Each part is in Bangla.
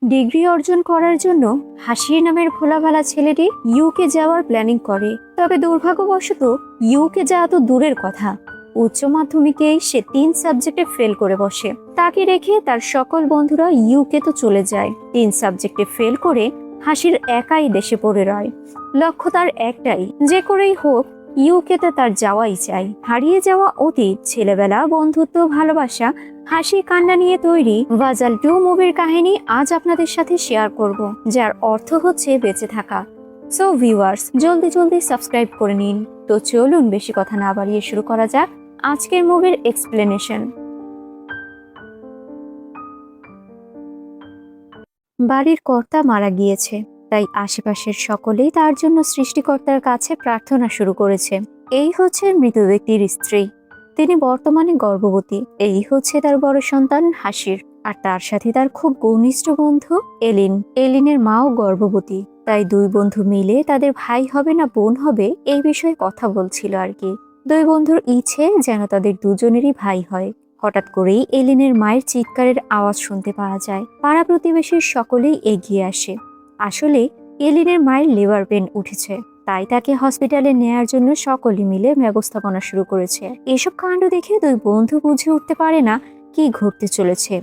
ডিগ্রি অর্জন করার জন্য হাসির নামের ভোলাভালা ছেলেটি ইউকে যাওয়ার প্ল্যানিং করে। তবে দুর্ভাগ্যবশত ইউকে যাওয়া তো দূরের কথা, উচ্চ মাধ্যমিকেই সে 3 সাবজেক্টে ফেল করে বসে। তাকে রেখে তার সকল বন্ধুরা ইউকে তো চলে যায়। 3 সাবজেক্টে ফেল করে হাসির একাই দেশে পড়ে রয়। লক্ষ্য তার একটাই, যে করেই হোক ইউকেতে তার যাওয়াই চাই। হারিয়ে যাওয়া অতীত, ছেলেবেলা, বন্ধুত্ব, ভালোবাসা, হাসি কান্না নিয়ে তৈরি ভাজাল 2 মুভির কাহিনী আজ আপনাদের সাথে শেয়ার করব, যার অর্থ হচ্ছে বেঁচে থাকা। সো ভিউয়ার্স, জলদি জলদি সাবস্ক্রাইব করে নিন। তো চলুন বেশি কথা না বাড়িয়ে শুরু করা যাক আজকের মুভির এক্সপ্লেনেশন। বাড়ির কর্তা মারা গিয়েছে, তাই আশেপাশের সকলেই তার জন্য সৃষ্টিকর্তার কাছে প্রার্থনা শুরু করেছে। এই হচ্ছে মৃত ব্যক্তির স্ত্রী, তিনি বর্তমানে গর্ভবতী। এই হচ্ছে তার বড় সন্তান হাসির, আর তার সাথে তার খুব ঘনিষ্ঠ বন্ধু এলিন। এলিনের মাও গর্ভবতী, তাই 2 বন্ধু মিলে তাদের ভাই হবে না বোন হবে এই বিষয়ে কথা বলছিল আর কি। 2 বন্ধুর ইচ্ছে যেন তাদের দুজনেরই ভাই হয়। হঠাৎ করেই এলিনের মায়ের চিৎকারের আওয়াজ শুনতে পাওয়া যায়। পাড়া প্রতিবেশীর সকলেই এগিয়ে আসে। আসলে এলিনের মায়ের লিভার পেন উঠেছে, তাই তাকে হসপিটালে নেয়ার জন্য সকলে মিলে ব্যবস্থাপনা শুরু করেছে। এসব কাণ্ড দেখে 2 বন্ধু বুঝে উঠতে পারে না কি ঘটতে চলেছে।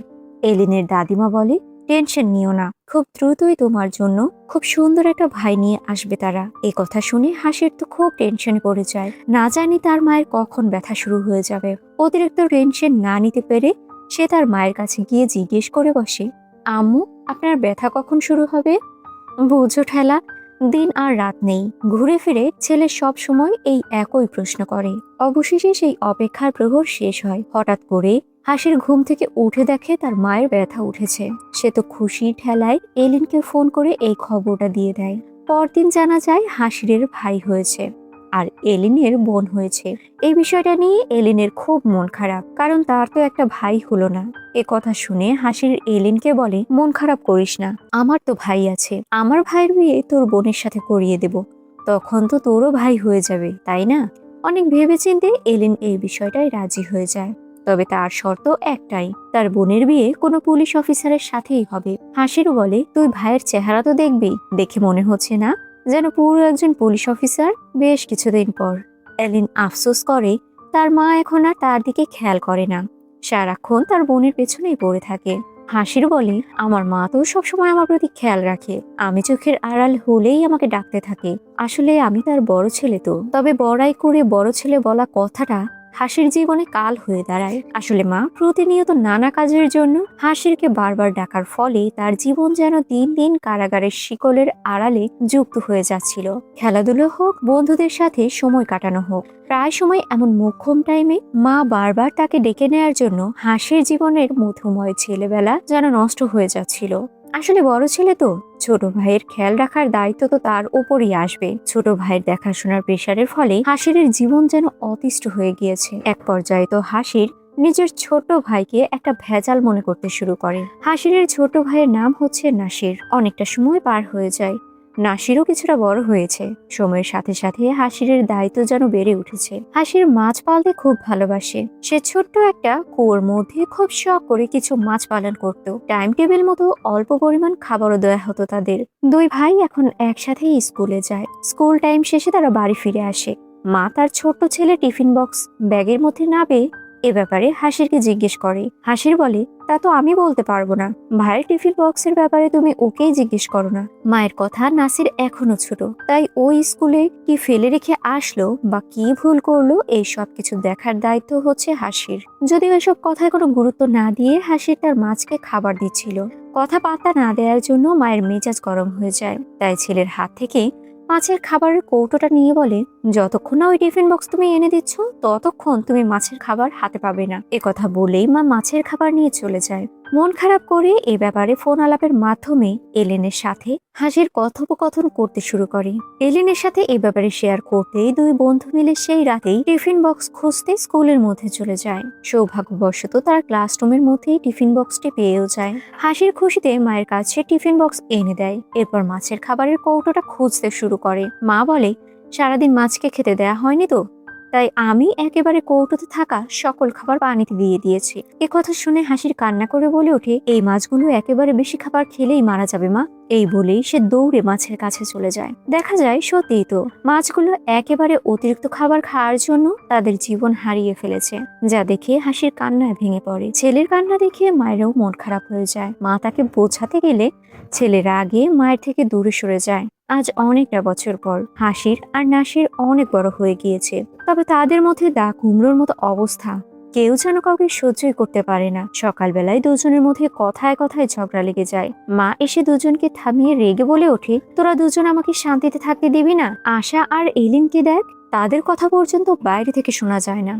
এলিনের দাদিমা বলে, টেনশন নিও না, খুব দ্রুতই তোমার জন্য খুব সুন্দর একটা ভাই নিয়ে আসবে তারা। এই কথা শুনে হাসির তো খুব টেনশনে পড়ে যায়। না জানি তার মায়ের কখন ব্যথা শুরু হয়ে যাবে। অতিরিক্ত টেনশন না নিতে পেরে সে তার মায়ের কাছে গিয়ে জিজ্ঞেস করে বসে, আম্মু, আপনার ব্যথা কখন শুরু হবে? বুঝো ঠেলা, দিন আর রাত নেই, ঘুরে ফিরে ছেলে সব সময় এই একই প্রশ্ন করে। অবশেষে সেই অপেক্ষার প্রহর শেষ হয়। হঠাৎ করে হাসির ঘুম থেকে উঠে দেখে তার মায়ের ব্যথা উঠেছে। সে তো খুশির ঠেলায় এলিনকে ফোন করে এই খবরটা দিয়ে দেয়। পরদিন জানা যায় হাসিরের ভাই হয়েছে আর এলিনের বোন হয়েছে। এই বিষয়টা নিয়ে এলিনের খুব মন খারাপ, কারণ তার তো একটা ভাই হলো না। এ কথা শুনে হাসির এলিনকে বলে, মন খারাপ করিস না, আমার তো ভাই আছে, আমার ভাইয়ের বিয়ে তোর বোনের সাথে করিয়ে দেব, তখন তো তোরও ভাই হয়ে যাবে, তাই না? অনেক ভেবেচিন্তে এলিন এই বিষয়টাই রাজি হয়ে যায়। তবে তার শর্ত একটাই, তার বোনের বিয়ে কোনো পুলিশ অফিসারের সাথেই হবে। হাসির বলে, তুই ভাইয়ের চেহারা তো দেখবি, দেখে মনে হচ্ছে না যেন পুরো একজন পুলিশ অফিসার। বেশ কিছুদিন পর এলিন আফসোস করে তার মা এখন আর তার দিকে খেয়াল করে না, সারাক্ষণ তার বোনের পেছনেই পড়ে থাকে। হাসির বলে, আমার মা তো সবসময় আমার প্রতি খেয়াল রাখে, আমি চোখের আড়াল হলেই আমাকে ডাকতে থাকে। আসলে আমি তার বড় ছেলে তো। তবে বড়াই করে বড় ছেলে বলা কথাটা হাসির জীবনে কাল হয়ে দাঁড়ায়। আসলে মা প্রতিনিয়ত নানা কাজের জন্য হাসিরকে বারবার ডাকার ফলে তার জীবন যেন দিন দিন কারাগারের শিকলের আড়ালে যুক্ত হয়ে যাচ্ছিল। খেলাধুলো হোক, বন্ধুদের সাথে সময় কাটানো হোক, প্রায় সময় এমন মোক্ষম টাইমে মা বারবার তাকে ডেকে নেয়ার জন্য হাসির জীবনের মধুময় ছেলেবেলা যেন নষ্ট হয়ে যাচ্ছিল। আসলে বড় ছেলে তো, ছোট ভাইয়ের খেয়াল রাখার দায়িত্ব তো তার উপরই আসবে। ছোট ভাইয়ের দেখাশোনার প্রেশারের ফলে হাসিরের জীবন যেন অতিষ্ঠ হয়ে গিয়েছে। এক পর্যায়ে তো হাসির নিজের ছোট ভাইকে একটা ভেজাল মনে করতে শুরু করে। হাসিরের ছোট ভাইয়ের নাম হচ্ছে নাসির। অনেকটা সময় পার হয়ে যায়, নাসিরও কিছুটা বড় হয়েছে। সময়ের সাথে সাথে হাসিরের দায়িত্ব যেন বেড়ে উঠেছে। হাসির মাছ পালতে খুব ভালোবাসে। সে ছোট্ট একটা কুয়োর মধ্যে খুব শখ করে কিছু মাছ পালন করত। টাইম টেবিল মতো অল্প পরিমাণ খাবারও দেওয়া হতো তাদের। 2 ভাই এখন একসাথেই স্কুলে যায়। স্কুল টাইম শেষে তারা বাড়ি ফিরে আসে। মা তার ছোট্ট ছেলে টিফিন বক্স ব্যাগের মধ্যে না পেয়ে এ ব্যাপারে হাসিরকে জিজ্ঞেস করে। হাসির বলে, তা তো আমি বলতে পারবো না, ভাইয়ের টিফিন বক্সের ব্যাপারে তুমি ওকেই জিজ্ঞেস করো না। মায়ের কথা, নাসির এখনো ছোট, তাই ওই স্কুলে কি ফেলে রেখে আসলো বা কি ভুল করলো এই সব কিছু দেখার দায়িত্ব হচ্ছে হাসির। যদিও এসব কথায় কোনো গুরুত্ব না দিয়ে হাসির তার মাছকে খাবার দিচ্ছিল। কথা পাত্তা না দেওয়ার জন্য মায়ের মেজাজ গরম হয়ে যায়, তাই ছেলের হাত থেকে মাছের খাবারের কৌটোটা নিয়ে বলে, যতক্ষণ না ওই টিফিন বক্স তুমি এনে দিচ্ছ ততক্ষণ তুমি মাছের খাবার হাতে পাবে না। কথা বলেই মা মাছের খাবার নিয়ে চলে যায়। মন খারাপ করে এ ব্যাপারে ফোন আলাপের মাধ্যমে এলেনের সাথে হাসির কথোপকথন করতে শুরু করে। এলেনের সাথে এ ব্যাপারে শেয়ার করতেই 2 বন্ধু মিলে সেই রাতেই টিফিন বক্স খুঁজতে স্কুলের মধ্যে চলে যায়। সৌভাগ্যবশত তারা ক্লাসরুমের মধ্যেই টিফিন বক্সটি পেয়েও যায়। হাসির খুশিতে মায়ের কাছে টিফিন বক্স এনে দেয়। এরপর মাছের খাবারের কৌটোটা খুঁজতে শুরু করে। মা বলে, সারাদিন মাছকে খেতে দেয়া হয়নি তো, তাই আমি একেবারে কৌটোতে থাকা সকল খাবার পানিতে দিয়ে দিয়েছি। এ কথা শুনে হাসির কান্না করে বলে ওঠে, এই মাছগুলো একেবারে বেশি খাবার খেলেই মারা যাবে মা। এই বলেই সে দৌড়ে মাছের কাছে চলে যায়। দেখা যায় সত্যিই তো মাছগুলো একেবারে অতিরিক্ত খাবার খাওয়ার জন্য তাদের জীবন হারিয়ে ফেলেছে, যা দেখে হাসির কান্নায় ভেঙে পড়ে। ছেলের কান্না দেখে মায়েরও মন খারাপ হয়ে যায়। মা তাকে বোঝাতে গেলে ছেলের আগে মায়ের থেকে দূরে সরে যায়। আজ অনেকটা বছর পর হাসির আর নাসির অনেক বড় হয়ে গিয়েছে, তবে তাদের মধ্যে দা কুমড়োর মতো অবস্থা। কেউ যেন কাউকে সহ্যই করতে পারে না। সকালবেলায় দুজনের মধ্যে কথায় কথায় ঝগড়া লেগে যায়। মা এসে দুজনকে থামিয়ে রেগে বলে ওঠে, তোরা দুজন আমাকে শান্তিতে থাকতে দিবি না? আশা আর এলিনকে দেখ, তাদের কথা পর্যন্ত বাইরে থেকে শোনা যায় না।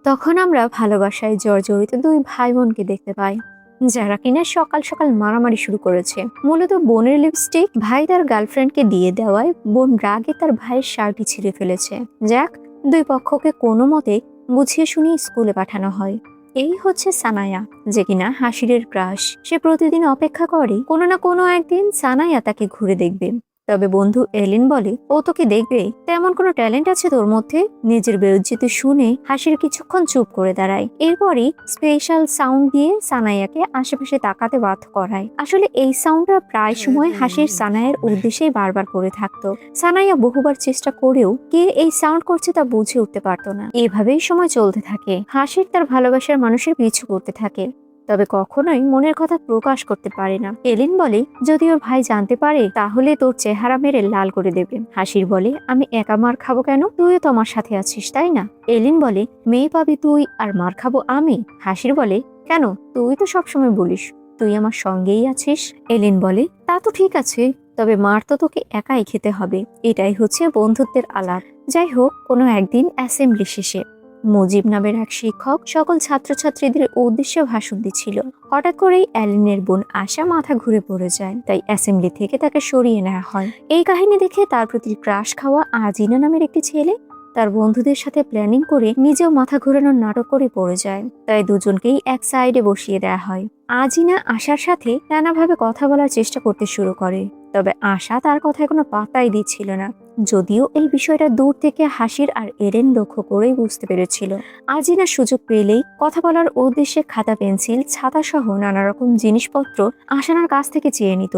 তখন আমরা ভালোবাসায় জর্জরিত দুই ভাই বোনকে দেখতে পাই, যারা কিনা সকাল সকাল মারামারি শুরু করেছে। মূলত বোনের লিপস্টিক ভাই তার গার্লফ্রেন্ডকে দিয়ে দেওয়ায় বোন রাগে তার ভাইয়ের শার্টই ছিঁড়ে ফেলেছে। যাক, দুই পক্ষকে কোনো মতে বুঝিয়ে শুনিয়ে স্কুলে পাঠানো হয়। এই হচ্ছে সানায়া, যে কিনা হাসিরের ক্রাশ। সে প্রতিদিন অপেক্ষা করে কোনো না কোনো একদিন সানায়া তাকে ঘুরে দেখবে। তবে বন্ধু এলিন বলে, ও তোকে দেখবে? তেমন কোনো ট্যালেন্ট আছে তোর মধ্যে? নিজের বেউজ্জিতে শুনে হাসির কিছুক্ষণ চুপ করে দাঁড়ায়। এরপরই স্পেশাল সাউন্ড দিয়ে সানায়াকে আশেপাশে তাকাতে বাধ্য করায়। আসলে এই সাউন্ডটা প্রায় সময় হাসির সানায়ের উদ্দেশ্যেই বারবার করে থাকতো। সানায়া বহুবার চেষ্টা করেও কে এই সাউন্ড করছে তা বুঝে উঠতে পারতো না। এভাবেই সময় চলতে থাকে। হাসির তার ভালোবাসার মানুষের পিছু করতে থাকে, তবে কখনোই মনের কথা প্রকাশ করতে পারে না। এলিন বলে, যদি ওর ভাই জানতে পারে তাহলে তোর চেহারা মেরে লাল করে দেবে। হাসির বলে, আমি একা মার খাবো কেন? তুইও তো আমার সাথে আছিস, তাই না? এলিন বলে, মেয়ে পাবি তুই আর মার খাবো আমি? হাসির বলে, কেন? তুই তো সবসময় বলিস তুই আমার সঙ্গেই আছিস। এলিন বলে, তা তো ঠিক আছে, তবে মার তো তোকে একাই খেতে হবে। এটাই হচ্ছে বন্ধুত্বের আলাপ। যাই হোক, কোনো একদিন অ্যাসেম্বলি শেষে মুজিব নামের এক শিক্ষক সকল ছাত্রছাত্রীদের উদ্দেশ্যে ভাষণ দিচ্ছিল। হঠাৎ করেই এলিনের বোন আশা মাথা ঘুরে পড়ে যায়, তাই অ্যাসেম্বলি থেকে তাকে সরিয়ে নেওয়া হয়। এই কাহিনী দেখে তার প্রতি ক্রাশ খাওয়া আজিনা নামের একটি ছেলে তার বন্ধুদের সাথে প্ল্যানিং করে নিজেও মাথা ঘুরানোর নাটক করে পড়ে যায়। তাই দুজনকেই এক সাইডে বসিয়ে দেওয়া হয়। আজিনা আশার সাথে নানাভাবে কথা বলার চেষ্টা করতে শুরু করে, তবে আশা তার কথায় কোনো পাত্তাই দিচ্ছিল না। যদিও এই বিষয়টা দূর থেকে হাসির আর এরেন লক্ষ্য করেই বুঝতে পেরেছিল। আজিনা সুযোগ পেলেই কথা বলার উদ্দেশ্যে খাতা, পেন্সিল, ছাতা সহ নানা রকম জিনিসপত্র আশানার কাছ থেকে চেয়ে নিত।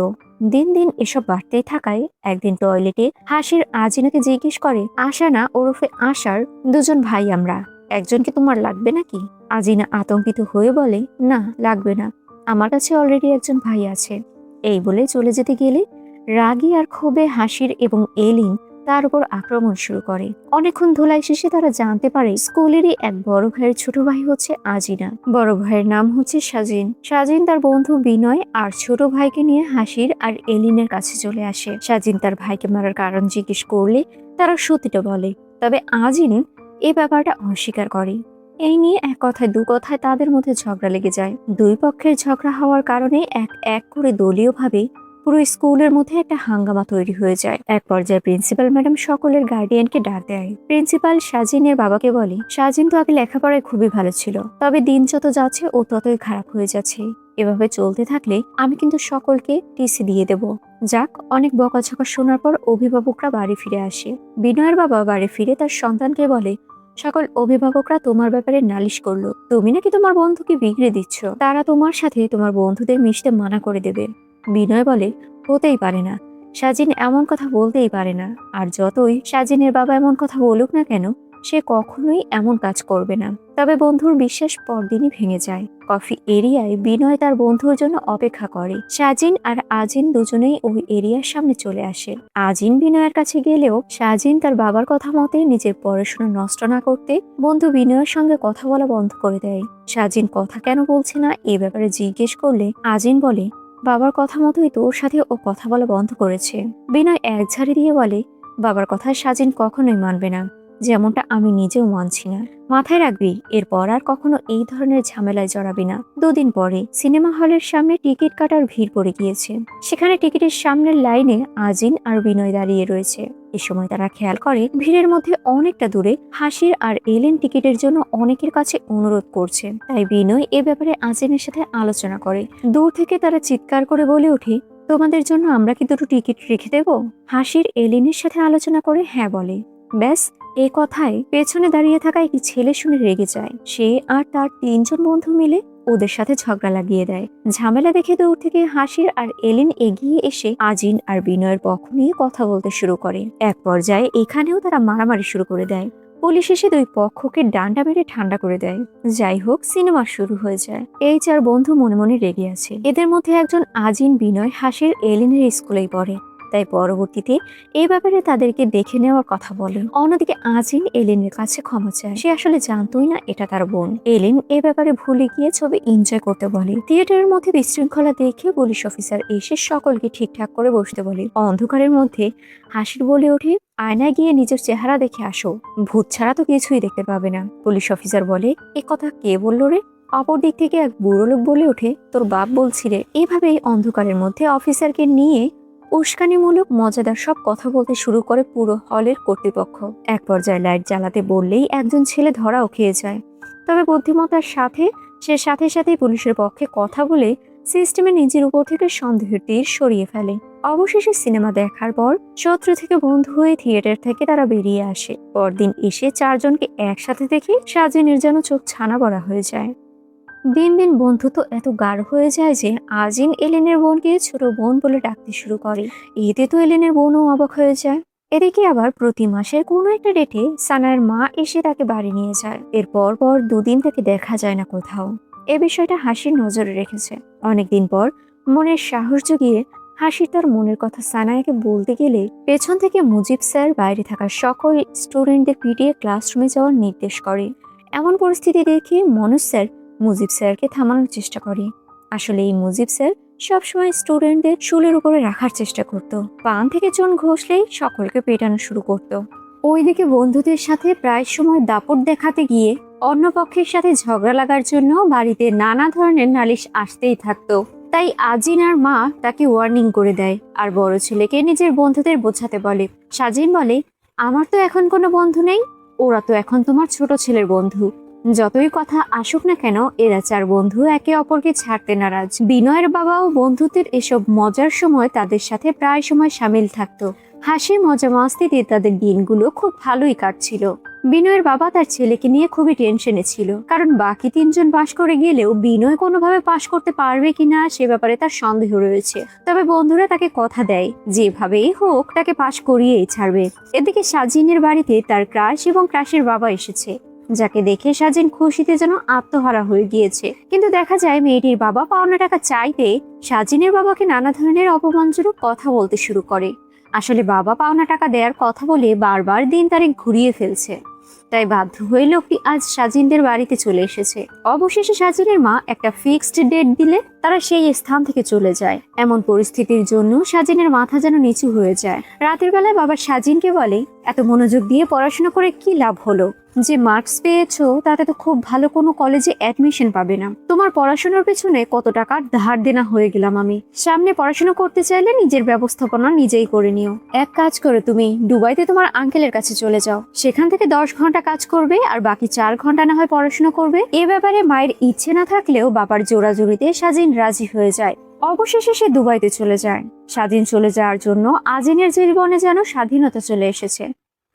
দিন দিন এসব বাড়তেই থাকায় একদিন টয়লেটে হাসির আজিনাকে জিজ্ঞেস করে, আশানা ওরফে আশার দুজন ভাই আমরা, একজনকে তোমার লাগবে নাকি? আজিনা আতঙ্কিত হয়ে বলে, না লাগবে না, আমার কাছে অলরেডি একজন ভাই আছে। এই বলে চলে যেতে গেলে রাগী আর ক্ষোভে হাসির এবং এলিন তার উপর আক্রমণ শুরু করে। অনেকক্ষণ ধোলাই শেষে তারা জানতে পারে স্কুলেরই এক বড় ভাইয়ের ছোট ভাই হচ্ছে আজিনা। বড় ভাইয়ের নাম হচ্ছে সাজিন। সাজিন তার বন্ধু বিনয় আর ছোট ভাইকে নিয়ে হাসির আর এলিনের কাছে চলে আসে। সাজিন তার ভাইকে মারার কারণ জিজ্ঞেস করলে তারা সত্যিটা বলে, তবে আজিন এ ব্যাপারটা অস্বীকার করে। এই নিয়ে এক কথায় দু কথায় তাদের মধ্যে ঝগড়া লেগে যায়। দুই পক্ষের ঝগড়া হওয়ার কারণে এক এক করে দলীয়ভাবে পুরো স্কুলের মধ্যে একটা হাঙ্গামা তৈরি হয়ে যায়। এক পর্যায়ে প্রিন্সিপাল ম্যাডাম সকলের গার্ডিয়ানকে ডাক দেয়। প্রিন্সিপাল সাজিনের বাবাকে বলে, সাজিন তো আগে লেখাপড়ায় খুবই ভালো ছিল, তবে দিন যত যাচ্ছে ও ততই খারাপ হয়ে যাচ্ছে। এভাবে চলতে থাকলে আমি কিন্তু সকলকে টিসি দিয়ে দেব। যাক, অনেক বকাঝকা শোনার পর অভিভাবকরা বাড়ি ফিরে আসে। বিনয়ের বাবা বাড়ি ফিরে তার সন্তানকে বলে, সকল অভিভাবকরা তোমার ব্যাপারে নালিশ করলো, তুমি নাকি তোমার বন্ধুকে বিগড়ে দিচ্ছ, তারা তোমার সাথে তোমার বন্ধুদের মিশতে মানা করে দেবে। বিনয় বলে, হতেই পারে না, সাজিন এমন কথা বলতেই পারে না। আর যতই সাজিনের বাবা এমন কথা বলুক না কেন, সে কখনোই এমন কাজ করবে না। তবে বন্ধুর বিশ্বাস পরদিনই ভেঙে যায়। কফি এরিয়ায় বিনয় তার বন্ধুর জন্য অপেক্ষা করে। সাজিন আর আজিন দুজনেই ওই এরিয়ার সামনে চলে আসে। আজিন বিনয়ের কাছে গেলেও সাজিন তার বাবার কথা মতে নিজের পড়াশোনা নষ্ট না করতে বন্ধু বিনয়ের সঙ্গে কথা বলা বন্ধ করে দেয়। সাজিন কথা কেন বলছে না এ ব্যাপারে জিজ্ঞেস করলে আজিন বলে, বাবার কথা মতোই তোর সাথে ও কথা বলা বন্ধ করেছে। বিনয় এক ঝাড়ি দিয়ে বলে, বাবার কথা সাজিন কখনোই মানবে না, যেমনটা আমি নিজেও মানছি না। মাথায় রাখবি, এরপর আর কখনো এই ধরনের ঝামেলায় জড়াবি না। দুদিন পরে সিনেমা হলের সামনে টিকিট কাটার ভিড় পড়ে গিয়েছে। সেখানে টিকিটের সামনের লাইনে আজিন আর বিনয় দাঁড়িয়ে রয়েছে। এ সময় তারা খেয়াল করে ভিড়ের মধ্যে অনেকটা দূরে হাসির আর এলেন টিকিটের জন্য অনেকের কাছে অনুরোধ করছে। তাই বিনয় এ ব্যাপারে আজিনের সাথে আলোচনা করে। দূর থেকে তারা চিৎকার করে বলে ওঠে, তোমাদের জন্য আমরা কি দুটো টিকিট রেখে দেব? হাসির এলিনের সাথে আলোচনা করে হ্যাঁ বলে। ব্যাস, এ কথায় পেছনে দাঁড়িয়ে থাকা একটি ছেলে শুনে রেগে যায়। সে আর তার 3জন বন্ধু মিলে ওদের সাথে ঝগড়া লাগিয়ে দেয়। ঝামেলা দেখে দূর থেকে হাসির আর এলিন এগিয়ে এসে আজিন আর বিনয়ের পক্ষ নিয়ে কথা বলতে শুরু করে। এক পর্যায়ে এখানেও তারা মারামারি শুরু করে দেয়। পুলিশ এসে দুই পক্ষকে ডান্ডা মেরে ঠান্ডা করে দেয়। যাই হোক, সিনেমা শুরু হয়ে যায়। এই 4 বন্ধু মনে মনে রেগে আছে। এদের মধ্যে একজন আজিন বিনয় হাসির এলিনের স্কুলেই পড়ে, তাই পরবর্তীতে এই ব্যাপারে তাদেরকে দেখে নেওয়ার কথা বলে। অন্যদিকে আজিন এলিনের কাছে ক্ষমা চায়। সে আসলে জানতোই না এটা তার বোন। এলিন এ ব্যাপারে ভুলে গিয়ে ছবি এনজয় করতে বলে। থিয়েটারের মধ্যে বিশৃঙ্খলা দেখে পুলিশ অফিসার এসে সকলকে ঠিকঠাক করে বসতে বলে। অন্ধকারের মধ্যে হাসির বলে ওঠে, আয়নায় গিয়ে নিজের চেহারা দেখে আসো, ভূত ছাড়া তো কিছুই দেখতে পাবে না। পুলিশ অফিসার বলে, এ কথা কে বললো রে? অপর দিক থেকে এক বুড়ো লোক বলে ওঠে, তোর বাপ বলছিলে। এভাবেই অন্ধকারের মধ্যে অফিসারকে নিয়ে উস্কানিমূলক মজাদার সব কথা বলতে শুরু করে পুরো হলের কর্তৃপক্ষ। এক পর্যায়ে লাইট জ্বালাতে বললেই একজন ছেলে ধরাও খেয়ে যায়। তবে বুদ্ধিমত্তার সাথে সে সাথে সাথেই পুলিশের পক্ষে কথা বলে সিস্টেমে নিজের উপর থেকে সন্দেহের তীর সরিয়ে ফেলে। অবশেষে সিনেমা দেখার পর শত্রু থেকে বন্ধু হয়ে থিয়েটার থেকে তারা বেরিয়ে আসে। পরদিন এসে 4 জনকে একসাথে দেখে সাজিনের যেন চোখ ছানা বড়া হয়ে যায়। দিন দিন বন্ধুত্ব এত গাঢ় হয়ে যায় যে আজিন এলেনের বোনকে ছোট বোন বলে ডাকতে শুরু করে। এতে তো এলেনের বোনও অবাক হয়ে যায়। এদিকে আবার প্রতি মাসের কোনো একটা ডেটে সানার মা এসে তাকে বাড়ি নিয়ে যায়। এরপর পর 2 দিন তাকে দেখা যায় না কোথাও। এ বিষয়টা হাসির নজরে রেখেছে। অনেকদিন পর মনের সাহস জুগিয়ে হাসি তার মনের কথা সানায়াকে বলতে গেলে পেছন থেকে মুজিব স্যার বাইরে থাকা সকল স্টুডেন্টদের পিটিয়ে ক্লাসরুমে যাওয়ার নির্দেশ করে। এমন পরিস্থিতি দেখে মনোজ স্যার মুজিব স্যারকে থামানোর চেষ্টা করে। আসলে এই মুজিব স্যার সবসময় স্টুডেন্টদের চুলের উপরে রাখার চেষ্টা করত। পান থেকে চুন ঘষলেই সকলকে পেটানো শুরু করত। ওইদিকে বন্ধুদের সাথে প্রায় সময় দাপট দেখাতে গিয়ে অন্য পক্ষের সাথে ঝগড়া লাগার জন্য বাড়িতে নানা ধরনের নালিশ আসতেই থাকতো। তাই আজিন আর মা তাকে ওয়ার্নিং করে দেয় আর বড় ছেলেকে নিজের বন্ধুদের বোঝাতে বলে। সাজিন বলে, আমার তো এখন কোনো বন্ধু নেই, ওরা তো এখন তোমার ছোট ছেলের বন্ধু। যতই কথা আসুক না কেন এরা 4 বন্ধু একে অপরকে ছাড়তে নারাজ। বিনয়ের বাবাও বন্ধুত্বের এসব মজার সময় তাদের সাথে প্রায় সময় সামিল থাকতো। হাসি মজা মাস্তিতে তাদের দিনগুলো খুব ভালোই কাটছিল। বিনয়ের বাবা তার ছেলেকে নিয়ে খুবই টেনশনে ছিল, কারণ বাকি 3 জন পাশ করে গেলেও বিনয় কোনোভাবে পাশ করতে পারবে কিনা সে ব্যাপারে তার সন্দেহ রয়েছে। তবে বন্ধুরা তাকে কথা দেয় যেভাবেই হোক তাকে পাশ করিয়েই ছাড়বে। এদিকে সাজিনের বাড়িতে তার ক্রাশ এবং ক্রাশের বাবা এসেছে, যাকে দেখে সাজিন খুশিতে যেন আত্মহারা হয়ে গিয়েছে। কিন্তু দেখা যায় মেয়েটির বাবা পাওনা টাকা চাইতে সাজিনের বাবাকে নানা ধরনের অপমানজনক কথা বলতে শুরু করে। আসলে বাবা পাওনা টাকা দেওয়ার কথা বলে বারবার দিন তারিখ ঘুরিয়ে ফেলছে, তাই বাধ্য হয়ে লোকটি আজ সাজিনদের বাড়িতে চলে এসেছে। অবশেষে সাজিনের মা একটা ফিক্সড ডেট দিলে তারা সেই স্থান থেকে চলে যায়। এমন পরিস্থিতির জন্য সাজিনের মাথা যেন নিচু হয়ে যায়। রাতের বেলায় বাবা সাজিনকে বলে, এত মনোযোগ দিয়ে পড়াশোনা করে কি লাভ হলো? যে মার্কস পেয়েছো তাতে তো খুব ভালো কোনো কলেজে অ্যাডমিশন পাবে না। তোমার পড়াশোনার পেছনে কত টাকা ধার দেনা হয়ে গেলাম আমি। সামনে পড়াশোনা করতে চাইলে নিজের ব্যবস্থাপনা নিজেই করে নিও। এক কাজ করে তুমি দুবাইতে তোমার আঙ্কেলের কাছে চলে যাও, সেখান থেকে 10 ঘন্টা কাজ করবে আর বাকি 4 ঘন্টা না হয় পড়াশোনা করবে। এ ব্যাপারে মায়ের ইচ্ছে না থাকলেও বাবার জোরাজুরিতে সাজিন রাজি হয়ে যায়। অবশেষে সে দুবাইতে চলে যায়। স্বাধীন চলে যাওয়ার জন্য আজিনের জীবনে যেন স্বাধীনতা চলে এসেছে,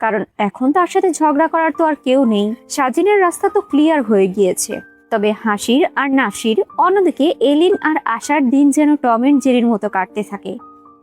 কারণ এখন তার সাথে ঝগড়া করার তো আর কেউ নেই। সাজিনের রাস্তা তো ক্লিয়ার হয়ে গিয়েছে। তবে হাসির আর নাসির, অন্যদিকে এলিন আর আশার দিন যেন টম এন্ড জেরির মতো কাটতে থাকে।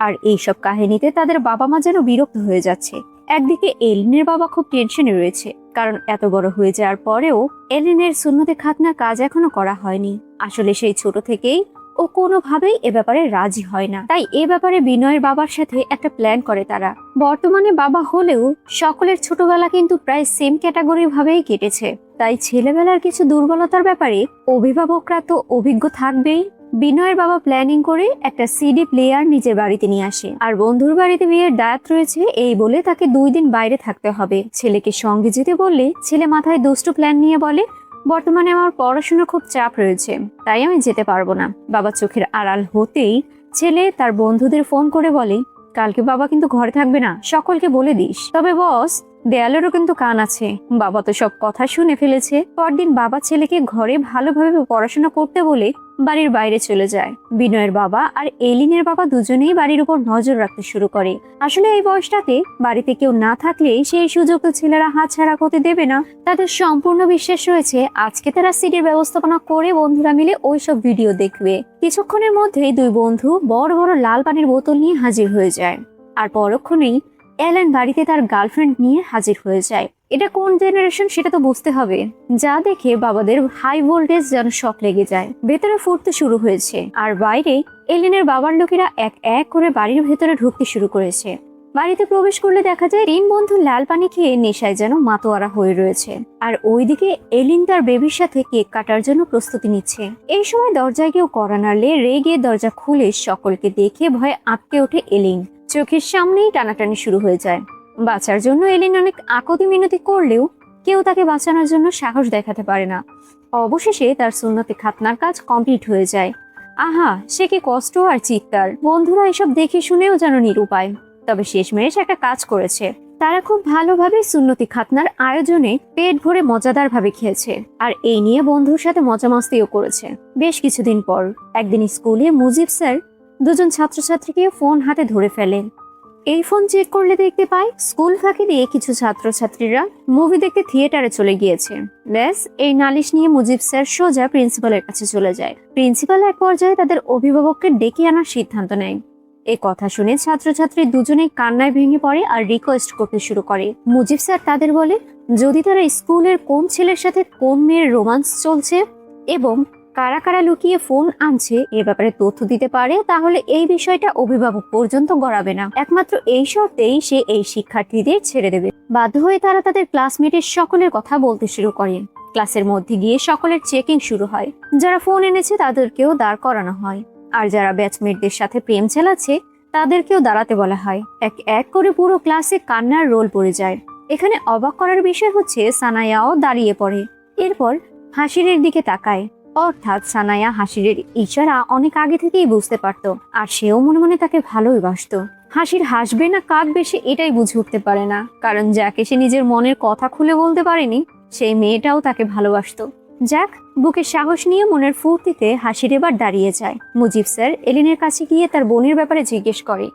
আর এইসব কাহিনীতে তাদের বাবা মা যেন বিরক্ত হয়ে যাচ্ছে। একদিকে এলিনের বাবা খুব টেনশনে রয়েছে, কারণ এত বড় হয়ে যাওয়ার পরেও এলিনের সুন্নতে খাতনার কাজ এখনো করা হয়নি। আসলে সেই ছোট থেকেই ও কোনোভাবেই এ ব্যাপারে রাজি হয় না। তাই এ ব্যাপারে বিনয়ের বাবার সাথে একটা প্ল্যান করে তারা। বর্তমানে বাবা হলেও সকলের ছোটবেলা কিন্তু প্রায় সেম ক্যাটাগরি ভাবেই কেটেছে, তাই ছেলেবেলার কিছু দুর্বলতার ব্যাপারে অভিভাবকরা তো অভিজ্ঞ থাকবেই। বিনয়ের বাবা প্ল্যানিং করে একটা সিডি প্লেয়ার নিজের বাড়িতে নিয়ে আসে, আর বন্ধুর বাড়িতে বিয়ের দায়িত্ব রয়েছে এই বলে তাকে 2 দিন বাইরে থাকতে হবে। ছেলেকে সঙ্গে যেতে বললে ছেলে মাথায় দুষ্টু প্ল্যান নিয়ে বলে, বর্তমানে আমার পড়াশোনার খুব চাপ রয়েছে, তাই আমি যেতে পারবো না। বাবা চোখের আড়াল হতেই ছেলে তার বন্ধুদের ফোন করে বলে, কালকে বাবা কিন্তু ঘরে থাকবে না, সকলকে বলে দিস। তবে বস, দেয়ালেরও কিন্তু কান আছে। বাবা তো সব কথা শুনে ফেলেছে। পরদিন বাবা ছেলেকে ঘরে ভালোভাবে পড়াশোনা করতে বলে বাড়ির বাইরে চলে যায়। বিনয়ের বাবা আর এলিনের বাবা দুজনেই বাড়ির উপর নজর রাখতে শুরু করে। আসলে এই বয়সটাতে বাড়িতে কেউ না থাকলে সেই সুযোগ তো ছেলেরা হাতছাড়া করতে দেবে না। তাদের সম্পূর্ণ বিশ্বাস রয়েছে আজকে তারা সিডির ব্যবস্থাপনা করে বন্ধুরা মিলে ওইসব ভিডিও দেখবে। কিছুক্ষণের মধ্যেই দুই বন্ধু বড় বড় লাল পানির বোতল নিয়ে হাজির হয়ে যায়। আর পরক্ষণেই এলেন বাড়িতে তার গার্লফ্রেন্ড নিয়ে হাজির হয়ে যায়। এটা কোন জেনারেশন সেটা তো বুঝতে হবে। যা দেখে বাবাদের হাই ভোল্টেজ যেন শক লেগে যায়। ভেতরে ফুটতে শুরু হয়েছে আর বাইরে এলেনের বাবার লোকেরা এক এক করে বাড়ির ভেতরে ঢুকতে শুরু করেছে। বাড়িতে প্রবেশ করলে দেখা যায় তিন বন্ধু লাল পানি খেয়ে নেশায় যেন মাতোয়ারা হয়ে রয়েছে। আর ওইদিকে এলিন তার বেবির সাথে কেক কাটার জন্য প্রস্তুতি নিচ্ছে। এই সময় দরজায় কেউ কড়া নাড়লে রেগে দরজা খুলে সকলকে দেখে ভয়ে আটকে ওঠে এলিন। চোখের সামনেই টানাটানি শুরু হয়ে যায়। বাঁচার জন্য এলিন অনেক আকতি মিনতি করলেও কেউ তাকে বাঁচানোর জন্য সাহস দেখাতে পারে না। অবশেষে তার সুন্নতে খাতনার কাজ কমপ্লিট হয়ে যায়। আহা, সে কি কষ্ট আর চিৎকার! বন্ধুরা এসব দেখে শুনেও যেন নিরুপায়। তবে শেষমেশ একটা কাজ করেছে। তারা খুব ভালোভাবে সুন্নতি খাতনার আয়োজনে পেট ভরে মজাদার ভাবে খেয়েছে আর এই নিয়ে বন্ধুর সাথে মজা মাস্তিও করেছে। বেশ কিছুদিন পর একদিন স্কুলে মুজিব স্যার দুজন ছাত্রছাত্রীকে ফোন হাতে ধরে ফেলেন। এই ফোন চেক করলে দেখতে পায় স্কুল ফাঁকি দিয়ে কিছু ছাত্রছাত্রীরা মুভি দেখতে থিয়েটারে চলে গিয়েছে। ব্যাস, এই নালিশ নিয়ে মুজিব স্যার সোজা প্রিন্সিপালের কাছে চলে যায়। প্রিন্সিপাল এক পর্যায়ে তাদের অভিভাবককে ডেকে আনার সিদ্ধান্ত নেয়। এই কথা শুনে ছাত্রছাত্রী দুজনেই কান্নায় ভেঙে পড়ে আর রিকোয়েস্ট করতে শুরু করে। মুজিব স্যার তাদের বলে, যদি তারা স্কুলের কোন ছেলের সাথে কোন মেয়ের রোমান্স চলছে এবং কারা কারা লুকিয়ে ফোন আনছে এ ব্যাপারে তথ্য দিতে পারে, তাহলে এই বিষয়টা অভিভাবক পর্যন্ত গড়াবে না। একমাত্র এই শর্তেই সে এই শিক্ষার্থীদের ছেড়ে দেবে। বাধ্য হয়ে তারা তাদের ক্লাসমেটের সকলের কথা বলতে শুরু করে। ক্লাসের মধ্যে গিয়ে সকলের চেকিং শুরু হয়। যারা ফোন এনেছে তাদেরকেও দাঁড় করানো হয়, আর যারা ব্যাচমেটদের সাথে প্রেম চালাচ্ছে তাদেরকেও দাঁড়াতে বলা হয়। এক এক করে পুরো ক্লাসে কান্নার রোল পড়ে যায়। এখানে অবাক করার বিষয় হচ্ছে সানায়াও দাঁড়িয়ে পড়ে। এরপর হাসিরের দিকে তাকায়। অর্থাৎ সানায়া হাসিরের ইশারা অনেক আগে থেকেই বুঝতে পারত আর সেও মনে মনে তাকে ভালোই বাসত। হাসির হাসবে না কাঁদবে সে এটাই বুঝে উঠতে পারে না, কারণ যাকে সে নিজের মনের কথা খুলে বলতে পারেনি সেই মেয়েটাও তাকে ভালোবাসত। যাক, বুকে সাহস নিয়ে মনের ফুর্তিতে হাসির এবার দাঁড়িয়ে যায়। মুজিব স্যার এলিনের কাছে গিয়ে তার বোনের ব্যাপারে জিজ্ঞেস করে।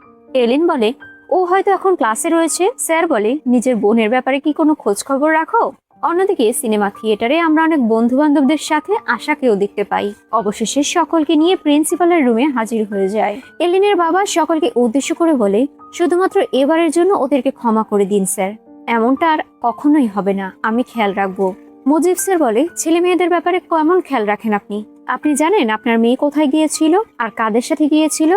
এলিন বলে, ও হয়তো এখন ক্লাসে রয়েছে। স্যার বলে, নিজের বোনের ব্যাপারে কি কোনো খোঁজ খবর রাখো? অন্যদিকে সিনেমা থিয়েটারে আমরা অনেক বন্ধু বান্ধবদের সাথে আশাকেও দেখতে পাই। অবশেষে সকলকে নিয়ে প্রিন্সিপালের রুমে হাজির হয়ে যায়। এলিনের বাবা সকলকে উদ্দেশ্য করে বলে, শুধুমাত্র এবারের জন্য ওদেরকে ক্ষমা করে দিন স্যার, এমনটা আর কখনোই হবে না, আমি খেয়াল রাখবো। মুজিব স্যার বলে, ছেলে মেয়েদের ব্যাপারে কেমন খেয়াল রাখেন আপনি? আপনি জানেন আপনার মেয়ে কোথায় গিয়েছিল আর কাদের সাথে গিয়েছিল?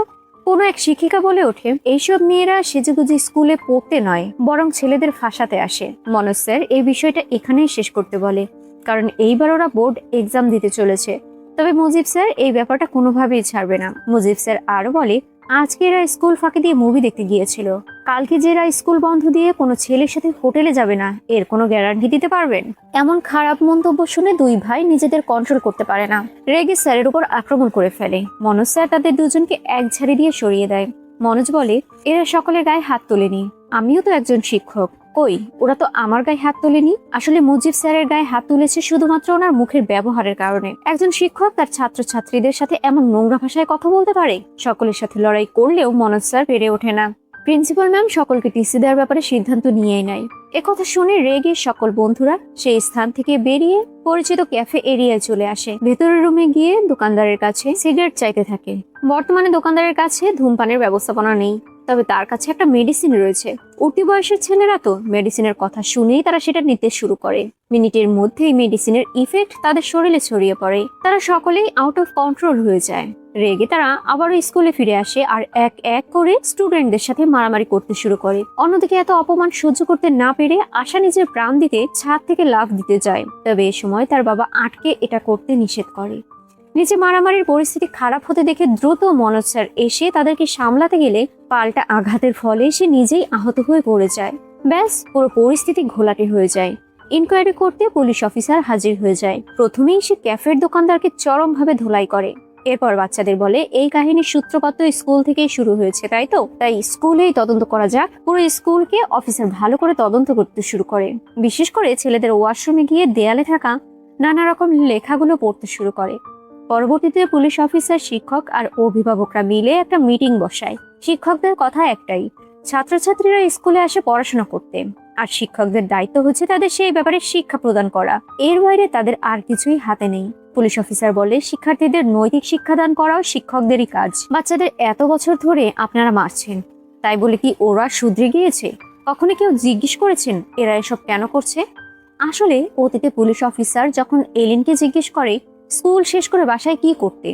কোনো এক শিক্ষিকা বলে ওঠে, এইসব মেয়েরা সেজেগুজে স্কুলে পড়তে নয় বরং ছেলেদের ফাঁসাতে আসে। মনোজ স্যার এই বিষয়টা এখানেই শেষ করতে বলে, কারণ এইবার ওরা বোর্ড এক্সাম দিতে চলেছে। তবে মুজিব স্যার এই ব্যাপারটা কোনোভাবেই ছাড়বে না। মুজিব স্যার আরো বলে, আজকে এরা স্কুল ফাঁকি দিয়ে মুভি দেখতে গিয়েছিল, কালকে যে এরা স্কুল বন্ধ দিয়ে কোনো ছেলের সাথে হোটেলে যাবে না এর কোনো গ্যারান্টি দিতে পারবেন? এমন খারাপ মন্তব্য শুনে দুই ভাই নিজেদের কন্ট্রোল করতে পারে না, রেগে স্যারের উপর আক্রমণ করে ফেলে। মনোজ স্যার তাদের দুজনকে এক ঝাড়ি দিয়ে সরিয়ে দেয়। মনোজ বলে, এরা সকলের গায়ে হাত তোলেনি, আমিও তো একজন শিক্ষক, কই ওরা তো আমার গায়ে হাত তোলেনি। আসলে মুজিব স্যারের গায়ে হাত তুলেছে শুধুমাত্র ওনার মুখের ব্যবহারের কারণে। একজন শিক্ষক তার ছাত্রছাত্রীদের সাথে এমন নোংরা ভাষায় কথা বলতে পারে? সকলের সাথে লড়াই করলেও মনোজ স্যার পেরে ওঠে না। প্রিন্সিপাল ম্যাম সকলকে টিসি দেওয়ার ব্যাপারে সিদ্ধান্ত নিয়েই নেয়। একথা শুনে রেগে সকল বন্ধুরা সেই স্থান থেকে বেরিয়ে পরিচিত ক্যাফে এরিয়ায় চলে আসে। ভেতরের রুমে গিয়ে দোকানদারের কাছে সিগারেট চাইতে থাকে। বর্তমানে দোকানদারের কাছে ধূমপানের ব্যবস্থাপনা নেই, তবে তার কাছে একটা মেডিসিন রয়েছে। উঠতি বয়সের ছেলেরা তো মেডিসিনের কথা শুনেই তারা সেটা নিতে শুরু করে। মিনিটের মধ্যেই মেডিসিনের ইফেক্ট তাদের শরীরে ছড়িয়ে পড়ে। তারা সকলেই আউট অফ কন্ট্রোল হয়ে যায়। রেগে তারা আবারও স্কুলে ফিরে আসে আর এক এক করে স্টুডেন্টদের সাথে মারামারি করতে শুরু করে। অন্যদিকে এত অপমান সহ্য করতে না পেরে আশা নিজের প্রাণ দিতে ছাদ থেকে লাফ দিতে যায়, তবে এ সময় তার বাবা আটকে এটা করতে নিষেধ করে। নিচে মারামারির পরিস্থিতি খারাপ হতে দেখে দ্রুত মনোজ স্যার এসে তাদেরকে সামলাতে গেলে পাল্টা আঘাতের ফলে সে নিজেই আহত হয়ে পড়ে যায়। ব্যাস, পুরো পরিস্থিতি ঘোলাটে হয়ে যায়। ইনকোয়ারি করতে পুলিশ অফিসার হাজির হয়ে যায়। প্রথমেই সে ক্যাফের দোকানদারকে চরমভাবে ধোলাই করে। এরপর বাচ্চাদের বলে এই কাহিনীর সূত্রপাত তো স্কুল থেকেই শুরু হয়েছে, তাই তো? তাই স্কুলেই তদন্ত করা যাক। পুরো স্কুলকে অফিসার ভালো করে তদন্ত করতে শুরু করে। বিশেষ করে ছেলেদের ওয়াশরুমে গিয়ে দেয়ালে থাকা নানা রকম লেখাগুলো পড়তে শুরু করে। পরবর্তীতে পুলিশ অফিসার, শিক্ষক আর অভিভাবকরা মিলে একটা মিটিং বসায়। শিক্ষকদের কথা একটাই, ছাত্রছাত্রীরা স্কুলে আসে পড়াশোনা করতে, আর শিক্ষকদের দায়িত্ব হচ্ছে তাদের সেই ব্যাপারে শিক্ষা প্রদান করা। এর বাইরে তাদের আর কিছুই হাতে নেই। পুলিশ অফিসার বলে শিক্ষার্থীদের নৈতিক শিক্ষাদান করাও শিক্ষকদেরই কাজ। বাচ্চাদের এত বছর ধরে আপনারা মারছেন, তাই বলে কি ওরা শুধরে গিয়েছে? কখনো কেউ জিজ্ঞেস করেছেন এরা এসব কেন করছে? আসলে অতীতে পুলিশ অফিসার যখন এলিনকে জিজ্ঞেস করে স্কুল শেষ করে বাসায় কি করতে,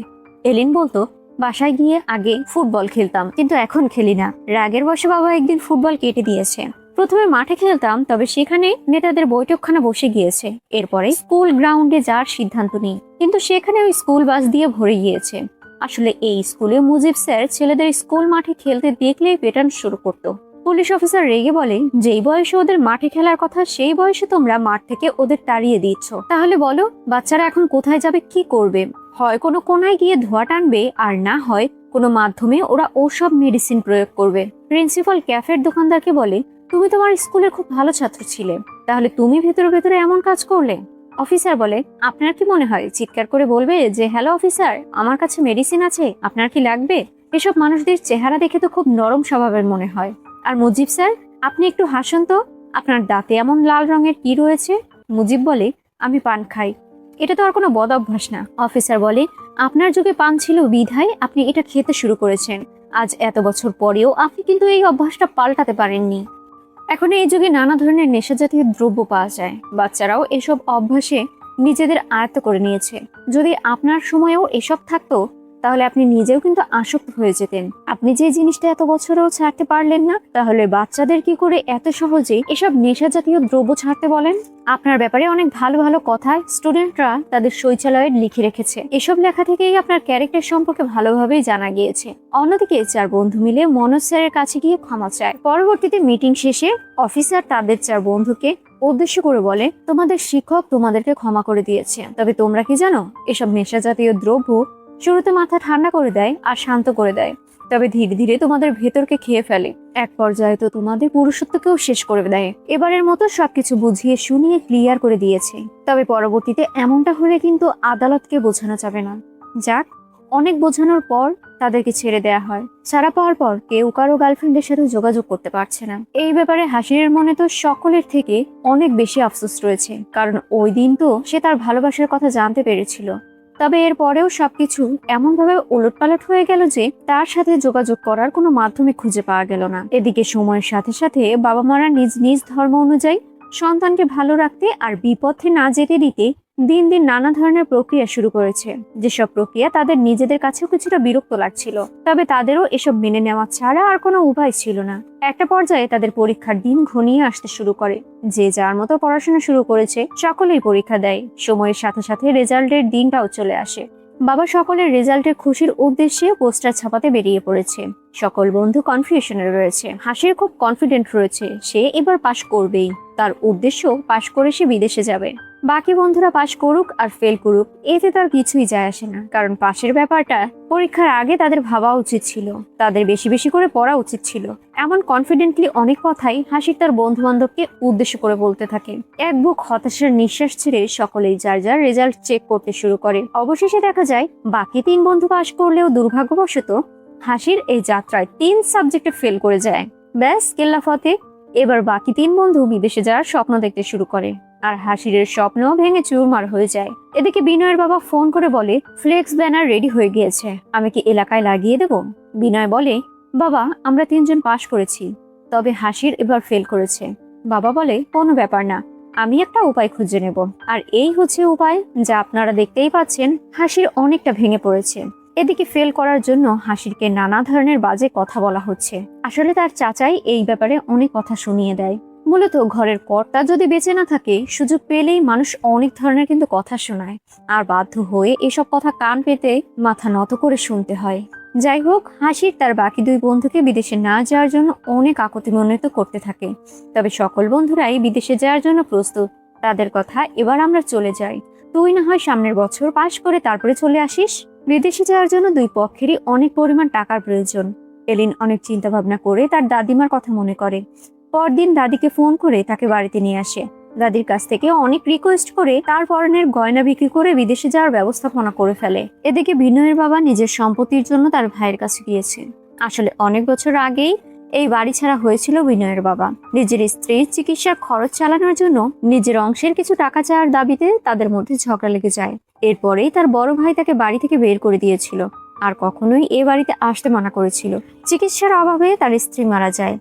এলিন বলতো বাসায় গিয়ে আগে ফুটবল খেলতাম, কিন্তু এখন খেলি না। রাগের বশে বাবা একদিন ফুটবল কেটে দিয়েছে। প্রথমে মাঠে খেলতাম, তবে সেখানে নেতাদের বৈঠকখানা বসে গিয়েছে। এরপরে স্কুল গ্রাউন্ডে যাওয়ার সিদ্ধান্ত নিই, কিন্তু সেখানে ওই স্কুল বাস দিয়ে ভরে গিয়েছে। আসলে এই স্কুলে মুজিব স্যার ছেলেদের স্কুল মাঠে খেলতে দেখলেই পেটানো শুরু করতো। পুলিশ অফিসার রেগে বলে যেই বয়সে ওদের মাঠে খেলার কথা সেই বয়সে তোমরা মাঠ থেকে ওদের তাড়িয়ে দিচ্ছ। তাহলে বলো বাচ্চারা এখন কোথায় যাবে, কি করবে? হয় কোনো কোনায় গিয়ে ধোঁয়া টানবে, আর না হয় কোনো মাধ্যমে ওরা ওসব মেডিসিন প্রয়োগ করবে। প্রিন্সিপাল ক্যাফের দোকানদারকে বলে তুমি তোমার স্কুলের খুব ভালো ছাত্র ছিলে, তাহলে তুমি ভেতরে ভেতরে এমন কাজ করলে? অফিসার বলে আপনার কি মনে হয় চিৎকার করে বলবে যে হ্যালো অফিসার, আমার কাছে মেডিসিন আছে, আপনার কি লাগবে? এসব মানুষদের চেহারা দেখে তো খুব নরম স্বভাবের মনে হয়। আর মুজিব স্যার, আপনি একটু হাসুন তো, আপনার দাঁতে এমন লাল রঙের কি রয়েছে? মুজিব বলে আমি পান খাই, এটা তো আর কোনো বদ অভ্যাস না। অফিসার বলে আপনার যুগে পান ছিল বিধায় আপনি এটা খেতে শুরু করেছেন, আজ এত বছর পরেও আপনি কিন্তু এই অভ্যাসটা পাল্টাতে পারেননি। এখন এই যুগে নানা ধরনের নেশা জাতীয় দ্রব্য পাওয়া যায়, বাচ্চারাও এসব অভ্যাসে নিজেদের আয়ত্ত করে নিয়েছে। যদি আপনার সময়েও এসব থাকতো তাহলে আপনি নিজেও কিন্তু আসক্ত হয়ে যেতেন। আপনি যে জিনিসটা এত বছরেও ছাড়তে পারলেন না, তাহলে বাচ্চাদের কি করে এত সহজে এসব নেশা জাতীয় দ্রব্য ছাড়তে বলেন? আপনার ব্যাপারে অনেক ভালো ভালো কথা স্টুডেন্টরা তাদের শৌচালয়ে লিখে রেখেছে। এসব লেখা থেকেই আপনার ক্যারেক্টার সম্পর্কে ভালোভাবেই জানা গিয়েছে। অন্যদিকে 4 বন্ধু মিলে মনোজ স্যারের কাছে গিয়ে ক্ষমা চায়। পরবর্তীতে মিটিং শেষে অফিসার তাদের 4 বন্ধুকে উদ্দেশ্য করে বলে তোমাদের শিক্ষক তোমাদেরকে ক্ষমা করে দিয়েছে, তবে তোমরা কি জানো এসব নেশা জাতীয় দ্রব্য শুরুতে মাথা ঠান্ডা করে দেয় আর শান্ত করে দেয়, তবে ধীরে ধীরে তোমাদের ভেতরকে খেয়ে ফেলে, এক পর্যায়ে তো তোমাদের পুরুষত্বকেও শেষ করে দেয়। এবারের মতো সবকিছু বুঝিয়ে শুনিয়ে ক্লিয়ার করে দিয়েছে, তবে পরবর্তীতে এমনটা হলে কিন্তু আদালতকে বোঝানো যাবে না। যাক, অনেক বোঝানোর পর তাদেরকে ছেড়ে দেয়া হয়। ছাড়া পাওয়ার পর কেউ কারো গার্লফ্রেন্ডের সাথে যোগাযোগ করতে পারছে না। এই ব্যাপারে হাসিরের মনে তো সকলের থেকে অনেক বেশি আফসোস রয়েছে, কারণ ওই দিন তো সে তার ভালোবাসার কথা জানতে পেরেছিল। তবে এর পরেও সবকিছু এমনভাবে ওলটপালট হয়ে গেল যে তার সাথে যোগাযোগ করার কোনো মাধ্যমে খুঁজে পাওয়া গেল না। এদিকে সময়ের সাথে সাথে বাবা মারা নিজ নিজ ধর্ম অনুযায়ী সন্তানকে ভালো রাখতে আর বিপথে না যেতে দিতে দিন দিন নানা ধরনের প্রক্রিয়া শুরু করেছে, যেসব প্রক্রিয়া তাদের নিজেদের কাছেও কিছুটা বিরক্ত লাগছিল। তবে তাদেরও এসব মেনে নেওয়া ছাড়া আর কোনো উপায় ছিল না। একটা পর্যায়ে তাদের পরীক্ষার দিন ঘনিয়ে আসতে শুরু করে। যে যার মতো পড়াশোনা শুরু করেছে সকলেই পরীক্ষা দেয়। সময়ের সাথে সাথে রেজাল্টের দিনটাও চলে আসে। বাবা সকলের রেজাল্টের খুশির উদ্দেশ্যে পোস্টার ছাপাতে বেরিয়ে পড়েছে। সকল বন্ধু কনফিউশনে রয়েছে। হাসির খুব কনফিডেন্ট রয়েছে সে এবার পাশ করবেই। তার উদ্দেশ্য পাশ করে সে বিদেশে যাবে। বাকি বন্ধুরা পাশ করুক আর ফেল করুক এতে তার কিছুই যায় আসে না, কারণ পাশের ব্যাপারটা পরীক্ষার আগে তাদের ভাবা উচিত ছিল, তাদের বেশি বেশি করে পড়া উচিত ছিল। এমন কনফিডেন্টলি অনেক কথাই হাসির তার বন্ধু বান্ধবকে উদ্দেশ্য করে বলতে থাকে। এক বুক হতাশার নিঃশ্বাস ছেড়ে সকলেই যার যার রেজাল্ট চেক করতে শুরু করে। অবশেষে দেখা যায় বাকি 3 বন্ধু পাশ করলেও দুর্ভাগ্যবশত হাসির এই যাত্রায় 3 সাবজেক্টে ফেল করে যায়। ব্যাস কেল্লা ফতে। এবার বাকি 3 বন্ধু বিদেশে যাওয়ার স্বপ্ন দেখতে শুরু করে, আর হাসিরের স্বপ্ন ভেঙে চুরমার হয়ে যায়। এদিকে বিনয়ের বাবা ফোন করে বলে ফ্লেক্স ব্যানার রেডি হয়ে গিয়েছে, আমি কি এলাকায় লাগিয়ে দেব? বিনয় বলে বাবা আমরা 3 জন পাশ করেছি, তবে হাসির এবার ফেল করেছে। বাবা বলে কোনো ব্যাপার না, আমি একটা উপায় খুঁজে নেব। আর এই হচ্ছে উপায়, যা আপনারা দেখতেই পাচ্ছেন। হাসির অনেকটা ভেঙে পড়েছে। এদিকে ফেল করার জন্য হাসিরকে নানা ধরনের বাজে কথা বলা হচ্ছে। আসলে তার চাচাই এই ব্যাপারে অনেক কথা শুনিয়ে দেয়। মূলত ঘরের কর্তা যদি বেঁচে না থাকে, সুযোগ পেলেই মানুষ অনেক ধরনের কিন্তু কথা শোনায়, আর বাধ্য হয়ে এসব কথা কান পেতে মাথা নত করে শুনতে হয়। যাই হোক, হাসির তার বাকি 2 বন্ধুকে বিদেশে না যাওয়ার জন্য অনেক আকুতি মনোনীত করতে থাকে। তবে সকল বন্ধুরাই বিদেশে যাওয়ার জন্য প্রস্তুত। তাদের কথা এবার আমরা চলে যাই, তুই না হয় সামনের বছর পাশ করে তারপরে চলে আসিস। বিদেশে যাওয়ার জন্য দুই পক্ষেরই অনেক পরিমাণ টাকার প্রয়োজন। এলিন অনেক চিন্তা ভাবনা করে তার দাদিমার কথা মনে করে। পরদিন দাদিকে ফোন করে তাকে বাড়িতে নিয়ে আসে। দাদির কাছ থেকে অনেক রিকোয়েস্ট করে তার পরনের গয়না বিক্রি করে বিদেশে যাওয়ার ব্যবস্থাপনা করে ফেলে। এদিকে বিনয়ের বাবা নিজের সম্পত্তির জন্য তার ভাইয়ের কাছে গিয়েছে। আসলে অনেক বছর আগেই এই বাড়ি ছাড়া হয়েছিল বিনয়ের বাবা। নিজের স্ত্রীর চিকিৎসার খরচ চালানোর জন্য নিজের অংশের কিছু টাকা চাওয়ার দাবিতে তাদের মধ্যে ঝগড়া লেগে যায়। এরপরেই তার বড় ভাই তাকে বাড়ি থেকে বের করে দিয়েছিল আর কখনোই এ বাড়িতে আসতে মানা করেছিল। চিকিৎসার অভাবে তার স্ত্রী মারা যায়।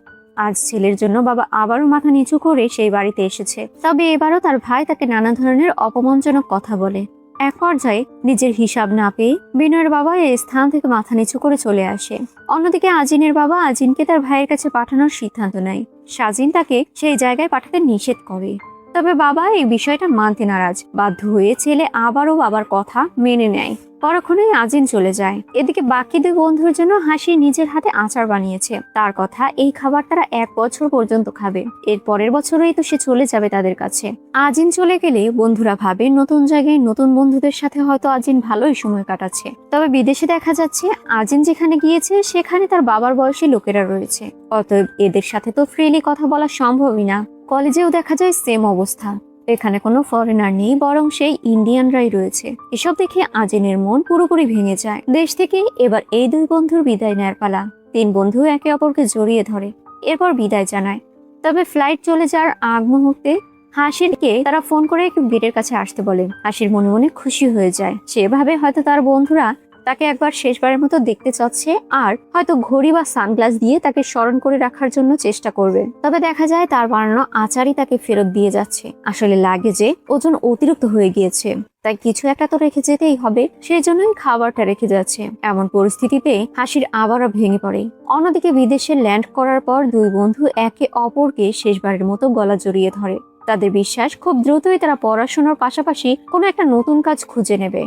আজ ছেলের জন্য বাবা আবারও মাথা নিচু করে সেই বাড়িতে এসেছে। তবে এবারও তার ভাই তাকে নানা ধরনের অপমানজনক কথা বলে। এক পর্যায়ে নিজের হিসাব না পেয়ে বিনয়ের বাবা এই স্থান থেকে মাথা নিচু করে চলে আসে। অন্যদিকে আজিনের বাবা আজিনকে তার ভাইয়ের কাছে পাঠানোর সিদ্ধান্ত নেয়। সাজিন তাকে সেই জায়গায় পাঠাতে নিষেধ করে। তবে বাবা এই বিষয়টা মানতে নারাজ। বাধ্য হয়ে ছেলে আবারও বাবার কথা মেনে নেয়। পরক্ষণেই আজিন চলে যায়। এদিকে বাকি দুই বন্ধুর জন্য হাসি নিজের হাতে আচার বানিয়েছে। তার কথা এই খাবার তারা 1 বছর পর্যন্ত খাবে। এর পরের বছরেই তো সে চলে যাবে তাদের কাছে। আজিন চলে গেলে বন্ধুরা ভাবে নতুন জায়গায় নতুন বন্ধুদের সাথে হয়তো আজিন ভালোই সময় কাটাচ্ছে। তবে বিদেশে দেখা যাচ্ছে আজিন যেখানে গিয়েছে সেখানে তার বাবার বয়সী লোকেরা রয়েছে। অতএব এদের সাথে তো ফ্রিলি কথা বলা সম্ভবই না। কলেজেও দেখা যায় সেম অবস্থা। এখানে কোনো ফরেনার নেই, বরং সেই ইন্ডিয়ানরাই রয়েছে। এসব দেখে আজিনের মন পুরোপুরি ভেঙে যায়। দেশ থেকে এবার এই দুই বন্ধুর বিদায় নেয়ার পালা। 3 বন্ধু একে অপরকে জড়িয়ে ধরে, এরপর বিদায় জানায়। তবে ফ্লাইট চলে যাওয়ার আগ মুহূর্তে হাসিরকে তারা ফোন করে একটু গেটের কাছে আসতে বলে। হাসির মনে মনে খুশি হয়ে যায়। সেভাবে হয়তো তার বন্ধুরা তাকে একবার শেষবারের মতো দেখতে চাচ্ছে আর হয়তো ঘড়ি বা সানগ্লাস দিয়ে তাকে স্মরণ করে রাখার জন্য চেষ্টা করবে। তবে দেখা যায় তার বানানো আচারই তাকে ফেরত দিয়ে যাচ্ছে। আসলে লাগে যে ওজন অতিরিক্ত হয়ে গিয়েছে, তাই কিছু একটা তো রেখে যেতেই হবে, সেই জন্যই খাবারটা রেখে যাচ্ছে। এমন পরিস্থিতিতে হাসির আবারও ভেঙে পড়ে। অন্যদিকে বিদেশে ল্যান্ড করার পর দুই বন্ধু একে অপরকে শেষবারের মতো গলা জড়িয়ে ধরে। তাদের বিশ্বাস খুব দ্রুতই তারা পড়াশোনার পাশাপাশি কোনো একটা নতুন কাজ খুঁজে নেবে।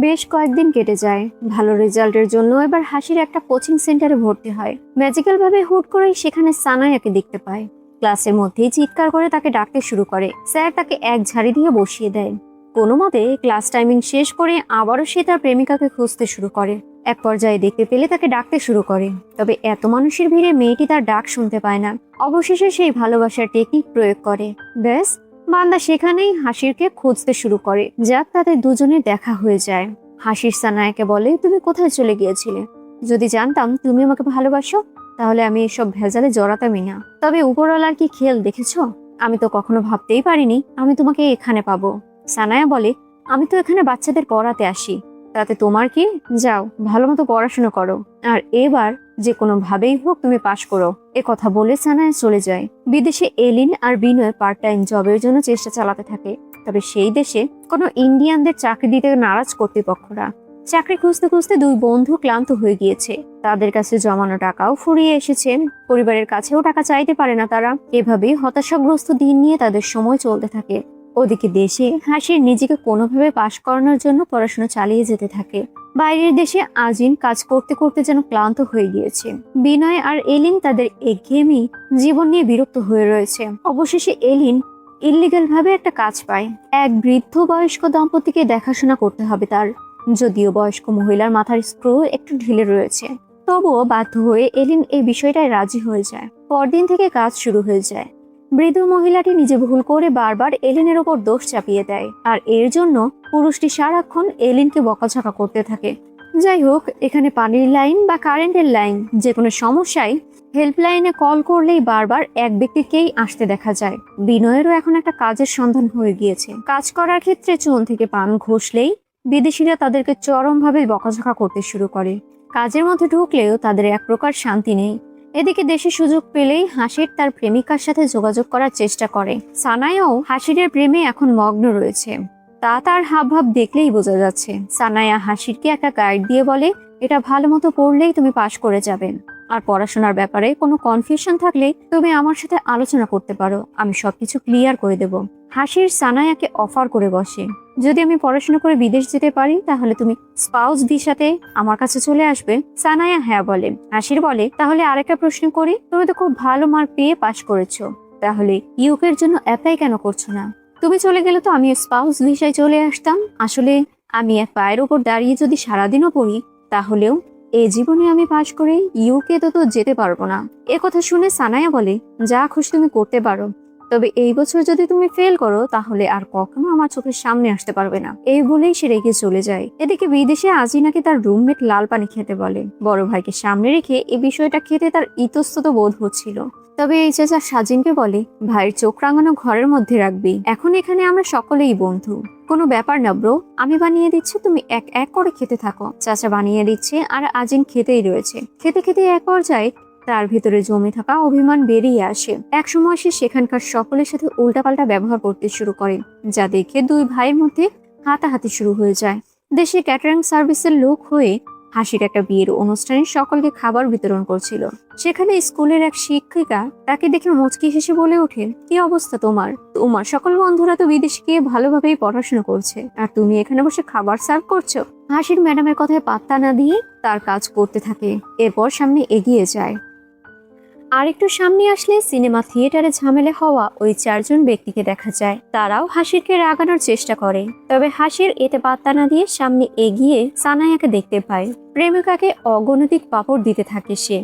বেশ কয়েকদিন কেটে যায়। ভালো রেজাল্টের জন্য এবার হাসির একটা কোচিং সেন্টারে ভর্তি হয়। ম্যাজিক্যাল ভাবে হুট করেই সেখানে সানায়াকে দেখতে পায়। ক্লাসের মধ্যেই চিৎকার করে তাকে ডাকতে শুরু করে। স্যার তাকে এক ঝাড়ি দিয়ে বসিয়ে দেয়। কোনো মতে ক্লাস টাইমিং শেষ করে আবারও সে তার প্রেমিকাকে খুঁজতে শুরু করে। এক পর্যায়ে দেখতে পেলে তাকে ডাকতে শুরু করে। তবে এত মানুষের ভিড়ে মেয়েটি তার ডাক শুনতে পায় না। অবশেষে সেই ভালোবাসার টেকনিক প্রয়োগ করে। ব্যাস, বান্দা সেখানেই হাসিরকে খুঁজতে শুরু করে। যাক, তাদের দুজনের দেখা হয়ে যায়। হাসির সানায়াকে বলে, তুমি কোথায় চলে গিয়েছিলে? যদি জানতাম তুমি আমাকে ভালোবাসো তাহলে আমি এসব ভেজালে জড়াতামই না। তবে উপরওয়ালার কি খেল দেখেছো? আমি তো কখনো ভাবতেই পারিনি আমি তোমাকে এখানে পাবো। সানায়া বলে, আমি তো এখানে বাচ্চাদের পড়াতে আসি, তাতে তোমার কি? যাও ভালো মতো পড়াশোনা করো, আর এবার যে কোনো ভাবেই হোক তুমি পাশ করো। এ কথা বলে সানায়া চলে যায়। বিদেশে এলিন আর বিনয় পার্ট টাইম জবের জন্য চেষ্টা চালাতে থাকে। তবে সেই দেশে কোনো ইন্ডিয়ানদের চাকরি দিতে নারাজ কর্তৃপক্ষরা। চাকরি খুঁজতে খুঁজতে দুই বন্ধু ক্লান্ত হয়ে গিয়েছে। তাদের কাছে জমানো টাকাও ফুরিয়ে এসেছে। পরিবারের কাছেও টাকা চাইতে পারে না তারা। এভাবেই হতাশাগ্রস্ত দিন নিয়ে তাদের সময় চলতে থাকে। ওদিকে দেশে হাসির নিজেকে কোনোভাবে পাশ করানোর জন্য পড়াশোনা চালিয়ে যেতে থাকে। বাইরের দেশে আজিন কাজ করতে করতে যেন ক্লান্ত হয়ে গিয়েছে। বিনয় আর এলিন তাদের একঘেয়েমি জীবন নিয়ে বিরক্ত হয়ে রয়েছে। অবশেষে এলিন ইল্লিগাল ভাবে একটা কাজ পায়। এক বৃদ্ধ বয়স্ক দম্পতিকে দেখাশোনা করতে হবে তার। যদিও বয়স্ক মহিলার মাথার স্ক্রু একটু ঢিলে রয়েছে, তবুও বাধ্য হয়ে এলিন এই বিষয়টায় রাজি হয়ে যায়। পরদিন থেকে কাজ শুরু হয়ে যায়। বৃদ্ধ মহিলাটি নিজে ভুল করে বারবার এলিনের ওপর দোষ চাপিয়ে দেয়, আর এর জন্য পুরুষটি সারাক্ষণ এলিনকে বকাঝকা করতে থাকে। যাই হোক, এখানে পানির লাইন বা কারেন্টের লাইন যে কোনো সমস্যায় হেল্পলাইনে কল করলেই বারবার এক ব্যক্তিকেই আসতে দেখা যায়। বিনয়েরও এখন একটা কাজের সন্ধান হয়ে গিয়েছে। কাজ করার ক্ষেত্রে চুন থেকে পান ঘষলেই বিদেশিরা তাদেরকে চরমভাবে বকাঝকা করতে শুরু করে। কাজের মধ্যে ঢুকলেও তাদের এক প্রকার শান্তি নেই। এদিকে দেশে সুযোগ পেলেই হাসির তার প্রেমিকার সাথে যোগাযোগ করার চেষ্টা করে। সানায়াও হাসিরের প্রেমে এখন মগ্ন রয়েছে, তা তার হাবভাব দেখলেই বোঝা যাচ্ছে। সানায়া হাসিরকে একটা গাইড দিয়ে বলে, এটা ভালো মতো পড়লেই তুমি পাশ করে যাবেন, আর পড়াশোনার ব্যাপারে কোনো কনফিউশন থাকলে তুমি আমার সাথে আলোচনা করতে পারো, আমি সবকিছু ক্লিয়ার করে দেব। হাসির সানায়াকে অফার করে বসে, যদি আমি পড়াশোনা করে বিদেশ যেতে পারি তাহলে তুমি স্পাউস ভিসাতে আমার কাছে চলে আসবে। সানায়া হ্যাঁ বলে। হাসির বলে, তাহলে আরেকটা প্রশ্ন করি, তুমি তো খুব ভালো মার্ক পেয়ে পাশ করেছো, তাহলে ইউকের জন্য অ্যাপ্লাই কেন করছো না? তুমি চলে গেলে তো আমি স্পাউস ভিসায় চলে আসতাম। আসলে আমি এক পায়ের উপর দাঁড়িয়ে যদি সারাদিনও পড়ি, তাহলেও এই জীবনে আমি পাশ করে ইউকে তো যেতে পারবো না। এ কথা শুনে সানায়া বলে, যা খুশি তুমি করতে পারো, তবে এই বছর যদি তুমি ফেল করো তাহলে আর কখনো আমার চোখের সামনে আসতে পারবে না। এই বলেই সে রেগে চলে যায়। এদিকে বিদেশে আজিনাকে তার রুমমেট লাল পানি খেতে বলে। বড় ভাইকে সামনে রেখে এই বিষয়টা খেতে তার ইতস্তত বোধ হচ্ছিল। তবে এই চাচা সাজিনকে বলে, ভাইয়ের চোখ রাঙানো ঘরের মধ্যে রাখবি, এখন এখানে আমরা সকলেই বন্ধু, কোনো ব্যাপার না ব্রো, আমি বানিয়ে দিচ্ছি, তুমি এক এক করে খেতে থাকো। চাচা বানিয়ে দিচ্ছে আর আজিন খেতেই রয়েছে। খেতে খেতে এক পর্যায়ে তার ভিতরে জমে থাকা অভিমান বেরিয়ে আসে। এক সময় সে সেখানকার সকলের সাথে উল্টাপাল্টা ব্যবহার করতে শুরু করে, যা দেখে দুই ভাইয়ের মধ্যে হাতাহাতি শুরু হয়ে যায়। দেশে ক্যাটারিং সার্ভিসের লোক হয়ে হাসির একটা বিয়ের অনুষ্ঠানে সকলকে খাবার বিতরণ করছিল। সেখানে স্কুলের এক শিক্ষিকা তাকে দেখে মুচকি হেসে বলে ওঠে, কি অবস্থা তোমার? তোমার সকল বন্ধুরা তো বিদেশে গিয়ে ভালোভাবেই পড়াশোনা করছে, আর তুমি এখানে বসে খাবার সার্ভ করছো। হাসির ম্যাডামের কথায় পাত্তা না দিয়ে তার কাজ করতে থাকে। এরপর সামনে এগিয়ে যায়। আর একটু সামনে আসলে সিনেমা থিয়েটারে ঝামেলা হওয়া ওই চারজন ব্যক্তিকে দেখা যায়। তারাও হাসিরকে রাগানোর চেষ্টা করে, তবে হাসির এতে পাত্তা না দিয়ে সামনে এগিয়ে সানায়াকে দেখতে পায়। প্রেমিকাকে অগণিত পাপড় দিতে থাকে সে।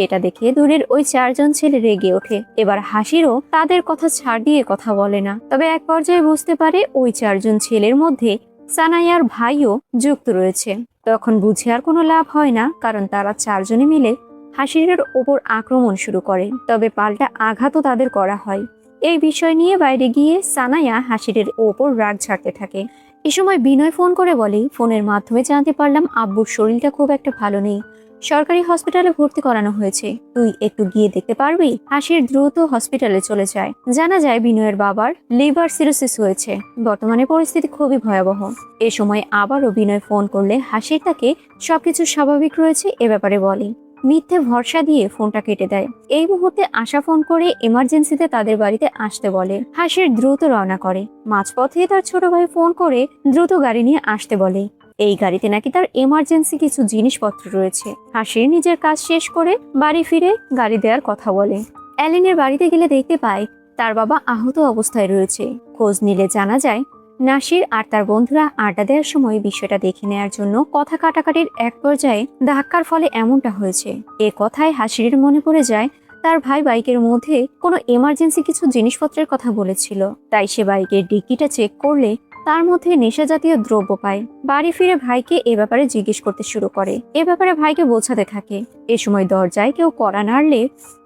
এটা দেখে দূরের ওই চারজন ছেলে রেগে ওঠে। এবার হাসিরও তাদের কথা ছাড় দিয়ে কথা বলে না, তবে এক পর্যায়ে বুঝতে পারে ওই চারজন ছেলের মধ্যে সানায়ার ভাইও যুক্ত রয়েছে। তখন বুঝে আর কোনো লাভ হয় না, কারণ তারা চারজনে মিলে হাসিরের ওপর আক্রমণ শুরু করে, তবে পাল্টা আঘাতও তাদের করা হয়। এই বিষয় নিয়ে বাইরে গিয়ে সানায়া হাসিরের ওপর রাগ ঝাড়তে থাকে। এ সময় বিনয় ফোন করে বলে, ফোনের মাধ্যমে জানতে পারলাম আব্বুর শরীরটা খুব একটা ভালো নেই, সরকারি হসপিটালে ভর্তি করানো হয়েছে, তুই একটু গিয়ে দেখতে পারবি? হাসির দ্রুত হসপিটালে চলে যায়। জানা যায় বিনয়ের বাবার লিভার সিরোসিস হয়েছে, বর্তমানে পরিস্থিতি খুবই ভয়াবহ। এ সময় আবারও বিনয় ফোন করলে হাসির তাকে সবকিছু স্বাভাবিক রয়েছে এ ব্যাপারে বলে। মিথ্যে ভরসা দিয়ে ফোনটা কেটে দেয়। এই মুহূর্তে আশা ফোন করে এমার্জেন্সিতে তাদের বাড়িতে আসতে বলে। হাসির দ্রুত রওনা করে। মাঝপথে তার ছোট ভাই ফোন করে দ্রুত গাড়ি নিয়ে আসতে বলে। এই গাড়িতে নাকি তার এমার্জেন্সি কিছু জিনিসপত্র রয়েছে। হাসির নিজের কাজ শেষ করে বাড়ি ফিরে গাড়ি দেওয়ার কথা বলে। অ্যালিনের বাড়িতে গেলে দেখতে পায় তার বাবা আহত অবস্থায় রয়েছে। খোঁজ নিলে জানা যায় নাসির আর তার বন্ধুরা আড্ডা দেওয়ার সময় বিষয়টা দেখে নেয়ার জন্য কথা কাটাকাটির এক পর্যায়ে ধাক্কার ফলে এমনটা হয়েছে। এ কথায় হাসিরের মনে পড়ে যায় তার ভাই বাইকের মধ্যে কোনো এমার্জেন্সি কিছু জিনিসপত্রের কথা বলেছিল। তাই সে বাইকের ডিকিটা চেক করলে তার মধ্যে নেশা জাতীয় দ্রব্য পায়। বাড়ি ফিরে ভাইকে এ ব্যাপারে জিজ্ঞেস করতে শুরু করে। এ ব্যাপারে ভাইকে বোঝাতে থাকে। এ সময় দরজায় কেউ কড়া নাড়লে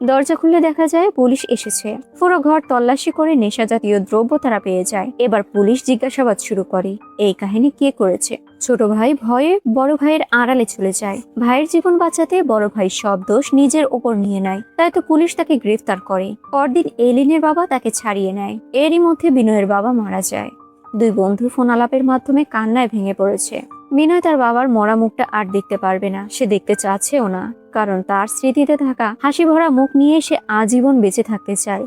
দরজা খুলে দেখা যায় পুলিশ এসেছে। পুরো ঘর তল্লাশি করে নেশা জাতীয় দ্রব্য তারা পেয়ে যায়। এবার পুলিশ জিজ্ঞাসাবাদ শুরু করে, এই কাহিনী কে করেছে। ছোট ভাই ভয়ে বড় ভাইয়ের আড়ালে চলে যায়। ভাইয়ের জীবন বাঁচাতে বড় ভাই সব দোষ নিজের ওপর নিয়ে নেয়, তাই তো পুলিশ তাকে গ্রেফতার করে। পরদিন এলিনের বাবা তাকে ছাড়িয়ে নেয়। এরই মধ্যে বিনয়ের বাবা মারা যায়। দুই বন্ধু ফোন আলাপের মাধ্যমে কান্নায় ভেঙে পড়েছে। বিনয় তার বাবার মরা মুখটা আর দেখতে পারবে না, সে দেখতে চাচ্ছেও না, কারণ তার স্মৃতিতে থাকা হাসি ভরা মুখ নিয়ে সে আজীবন বেঁচে থাকতে চায়।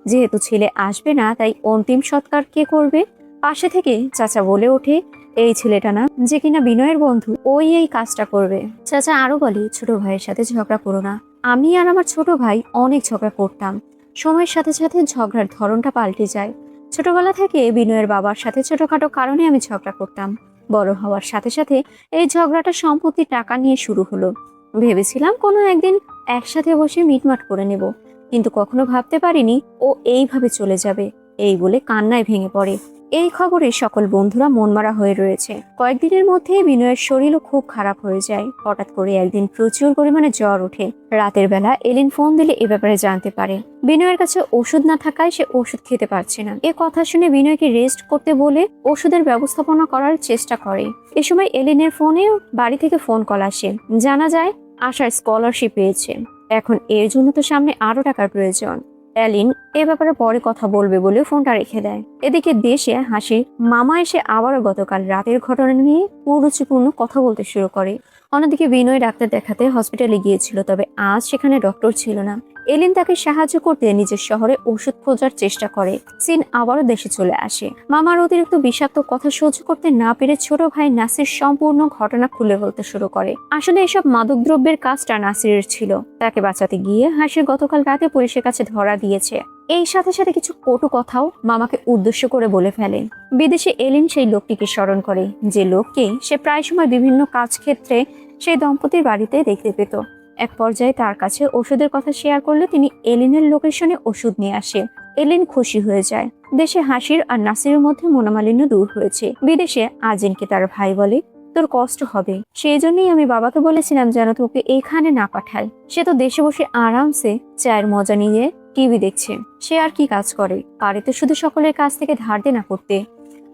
যেহেতু ছেলে আসবে না, তাই অন্তিম সৎকার কে করবে? পাশে থেকে চাচা বলে ওঠে, এই ছেলেটা না যে কিনা বিনয়ের বন্ধু, ওই এই কাজটা করবে। চাচা আরো বলে, ছোট ভাইয়ের সাথে ঝগড়া করো না। আমি আর আমার ছোট ভাই অনেক ঝগড়া করতাম, সময়ের সাথে সাথে ঝগড়ার ধরনটা পাল্টে যায়। ছোটবেলা থেকে বিনয়ের বাবার সাথে ছোটখাটো কারণে আমি ঝগড়া করতাম। বড় হওয়ার সাথে সাথে এই ঝগড়াটা সম্পত্তির টাকা নিয়ে শুরু হলো। ভেবেছিলাম কোনো একদিন একসাথে বসে মিটমাট করে নেব, কিন্তু কখনো ভাবতে পারিনি ও এইভাবে চলে যাবে। এই বলে কান্নায় ভেঙে পড়ে। এই খবরে সকল বন্ধুরা মনমারা হয়ে রয়েছে। কয়েকদিনের মধ্যেই বিনয়ের শরীরও খুব খারাপ হয়ে যায়। হঠাৎ করে একদিন প্রচুর পরিমাণে জ্বর ওঠে। রাতের বেলা এলিন ফোন দিলে এ ব্যাপারে জানতে পারে। বিনয়ের কাছে ওষুধ না থাকায় সে ওষুধ খেতে পারছে না। এ কথা শুনে বিনয়কে রেস্ট করতে বলে ওষুধের ব্যবস্থাপনা করার চেষ্টা করে। এ সময় এলিনের ফোনে বাড়ি থেকে ফোন কল আসে। জানা যায় আশার স্কলারশিপ পেয়েছে। এখন এর জন্য তো সামনে আরো টাকার প্রয়োজন। অ্যালিন এ ব্যাপারে পরে কথা বলবে বলে ফোনটা রেখে দেয়। এদিকে দেশে হাসির মামা এসে আবারও গতকাল রাতের ঘটনা নিয়ে পুরুচিপূর্ণ কথা বলতে শুরু করে। অন্যদিকে বিনয় ডাক্তার দেখাতে হসপিটালে গিয়েছিল, তবে আজ সেখানে ডক্টর ছিল না। এলিন তাকে সাহায্য করতে নিজের শহরে ওষুধ খোঁজার চেষ্টা করে। সিন আবারও দেশে চলে আসে। মামার অতিরিক্ত বিষাক্ত কথা সহ্য করতে না পেরে ছোট ভাই নাসির সম্পূর্ণ ঘটনা খুলে বলতে শুরু করে। আসলে এসব মাদকদ্রব্যের কাজটা নাসিরের ছিল। তাকে বাঁচাতে গিয়ে হাসির গতকাল রাতে পুলিশের কাছে ধরা দিয়েছে। এই সাথে সাথে কিছু কটু কথাও মামাকে উদ্দেশ্য করে বলে ফেলেন। বিদেশে এলিন সেই লোকটিকে স্মরণ করে, যে লোককে সে প্রায় সময় বিভিন্ন কাজ ক্ষেত্রে সেই দম্পতির বাড়িতে দেখতে পেত। এক পর্যায়ে তার কাছে ওষুধের কথা শেয়ার করলে তিনি এলিনের লোকেশনে ওষুধ নিয়ে আসে। এলিন খুশি হয়ে যায়। দেশে হাসির আর নাসিরের মধ্যে মনোমালিন্য দূর হয়েছে। বিদেশে আজিনকে তার ভাই বলে, তোর কষ্ট হবে, সেই জন্যই আমি বাবাকে বলেছিলাম যেন তোকে এখানে না পাঠায়। সে তো দেশে বসে আরামসে চায়ের মজা নিয়ে টিভি দেখছে। সে আর কি কাজ করে, পারে তো শুধু সকলের কাছ থেকে ধার দেনা করতে।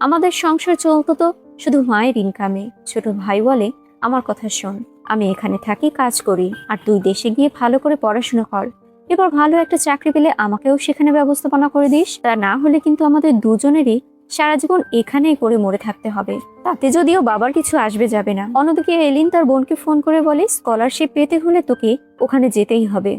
আমাদের সংসার চলতো তো শুধু মায়ের ইনকামে। ছোট ভাই বলে, আমার কথা শোন, আমি এখানে থাকি, কাজ করি, আর তুই দেশে গিয়ে ভালো করে পড়াশোনা কর। এবার ভালো একটা চাকরি পেলে আমাকেও সেখানে ব্যবস্থাপনা করে দিস। তা না হলে কিন্তু আমাদের দুজনেরই সারা জীবন এখানেই করে মরে থাকতে হবে। তাতে যদিও বাবার কিছু আসবে যাবে না। অন্যদিকে এলিন তার বোনকে ফোন করে বলে, স্কলারশিপ পেতে হলে তোকে ওখানে যেতেই হবে।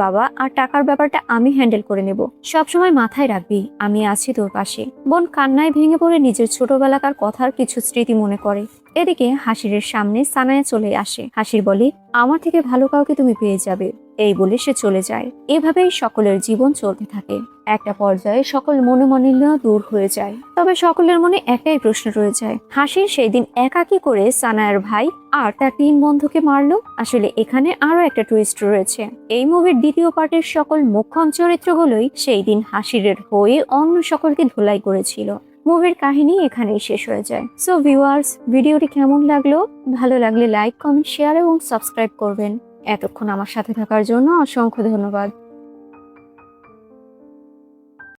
বাবা আর টাকার ব্যাপারটা আমি হ্যান্ডেল করে নেব, সবসময় মাথায় রাখবি আমি আছি তোর পাশে। বোন কান্নায় ভেঙে পড়ে নিজের ছোটবেলাকার কথার কিছু স্মৃতি মনে করে। এদিকে হাসিরের সামনে সানায়া চলে আসে। হাসির বলে, আমার থেকে ভালো কাউকে তুমি পেয়ে যাবে। এই বলে সে চলে যায়। এভাবেই সকলের জীবন চলতে থাকে। একটা পর্যায়ে সকল মনোমালিন্য দূর হয়ে যায়। তবে সকলের মনে একটাই প্রশ্ন রয়ে যায়, হাসির সেই দিন একাকী করে সানায়ার ভাই আর তার 3 বন্ধুকে মারলো। আসলে এখানে আরো একটা টুইস্ট রয়েছে। এই মুভির দ্বিতীয় পার্টের সকল মুখ্য চরিত্রগুলোই সেই দিন হাসিরের হয়ে অন্য সকলকে ধোলাই করেছিল। মুভির কাহিনী এখানেই শেষ হয়ে যায়। সো ভিউয়ার্স, ভিডিওটি কেমন লাগলো? ভালো লাগলে লাইক, কমেন্ট, শেয়ার এবং সাবস্ক্রাইব করবেন। এতক্ষণ আমার সাথে থাকার জন্য অসংখ্য ধন্যবাদ।